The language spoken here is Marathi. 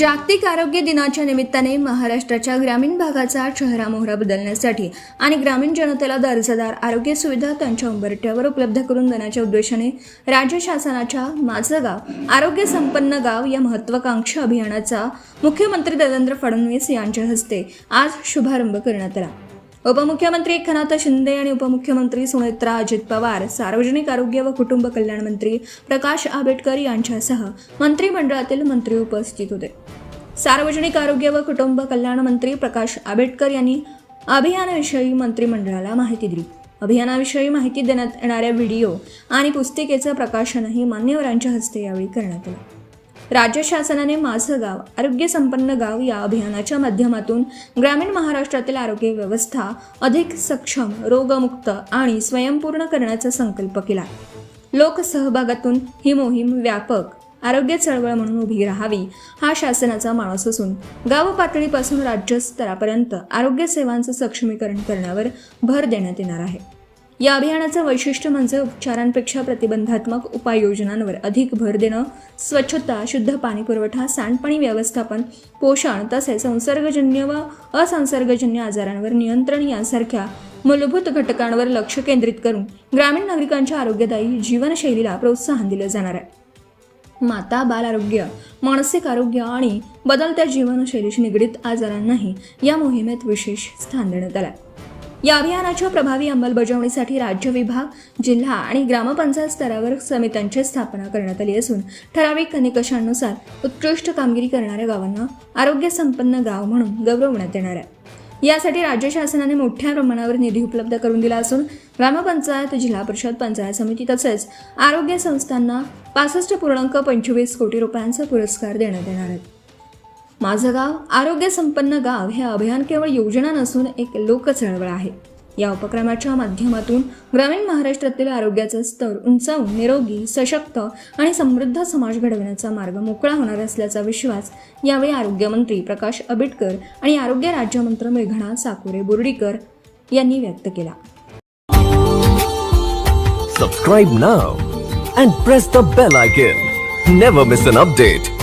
जागतिक आरोग्य दिनाच्या निमित्ताने महाराष्ट्राच्या ग्रामीण भागाचा चेहरामोहरा बदलण्यासाठी आणि ग्रामीण जनतेला दर्जेदार आरोग्य सुविधा त्यांच्या उंबरठ्यावर उपलब्ध करून देण्याच्या उद्देशाने राज्य शासनाच्या माझं गाव आरोग्य संपन्न गाव या महत्त्वाकांक्षी अभियानाचा मुख्यमंत्री देवेंद्र फडणवीस यांच्या हस्ते आज शुभारंभ करण्यात आला। उपमुख्यमंत्री एकनाथ शिंदे आणि उपमुख्यमंत्री सुनेत्रा अजित पवार, सार्वजनिक आरोग्य व कुटुंब कल्याण मंत्री प्रकाश आंबेडकर यांच्यासह मंत्रिमंडळातील मंत्री उपस्थित होते। सार्वजनिक आरोग्य व कुटुंब कल्याण मंत्री प्रकाश आंबेडकर यांनी अभियानाविषयी मंत्रिमंडळाला माहिती दिली। अभियानाविषयी माहिती देण्यात येणाऱ्या व्हिडिओ आणि पुस्तिकेचं प्रकाशनही मान्यवरांच्या हस्ते यावेळी करण्यात आलं। राज्य शासनाने माझं गाव आरोग्य संपन्न गाव या अभियानाच्या माध्यमातून ग्रामीण महाराष्ट्रातील आरोग्य व्यवस्था अधिक सक्षम, रोगमुक्त आणि स्वयंपूर्ण करण्याचा संकल्प केला। लोकसहभागातून ही मोहीम व्यापक आरोग्य चळवळ म्हणून उभी राहावी हा शासनाचा मानस असून गाव पातळीपासून राज्य स्तरापर्यंत आरोग्य सेवांचं सक्षमीकरण करण्यावर भर देण्यात येणार आहे। या अभियानाचं वैशिष्ट्य म्हणजे उपचारांपेक्षा प्रतिबंधात्मक उपाययोजनांवर अधिक भर देणं, स्वच्छता, शुद्ध पाणी पुरवठा, सांडपाणी व्यवस्थापन, पोषण तसेच संसर्गजन्य व असंसर्गजन्य आजारांवर नियंत्रण यांसारख्या मूलभूत घटकांवर लक्ष केंद्रित करून ग्रामीण नागरिकांच्या आरोग्यदायी जीवनशैलीला प्रोत्साहन दिलं जाणार आहे। माता बाल आरोग्य, मानसिक आरोग्य आणि बदलत्या जीवनशैलीशी निगडीत आजारांनाही या मोहिमेत विशेष स्थान देण्यात आलं आहे। या अभियानाच्या प्रभावी अंमलबजावणीसाठी राज्य विभाग, जिल्हा आणि ग्रामपंचायत स्तरावर समित्यांची स्थापना करण्यात आली असून ठराविक निकषांनुसार उत्कृष्ट कामगिरी करणाऱ्या गावांना आरोग्य संपन्न गाव म्हणून गौरवण्यात येणार आहे। यासाठी राज्य शासनाने मोठ्या प्रमाणावर निधी उपलब्ध करून दिला असून ग्रामपंचायत, जिल्हा परिषद, पंचायत समिती तसेच आरोग्य संस्थांना 65.25 कोटी रुपयांचा पुरस्कार देण्यात येणार आहेत। माझं गाव आरोग्य संपन्न गाव हे अभियान केवळ योजना नसून एक लोकचळवळ आहे। या उपक्रमाच्या माध्यमातून ग्रामीण महाराष्ट्रातील आरोग्याचा स्तर उंचावून निरोगी, सशक्त आणि समृद्ध समाज घडवण्याचा मार्ग मोकळा होणार असल्याचा विश्वास यावेळी आरोग्यमंत्री प्रकाश आंबेडकर आणि आरोग्य राज्यमंत्री मेघना साकुरे बोर्डीकर यांनी व्यक्त केला। Subscribe now and press the bell icon. Never miss an update.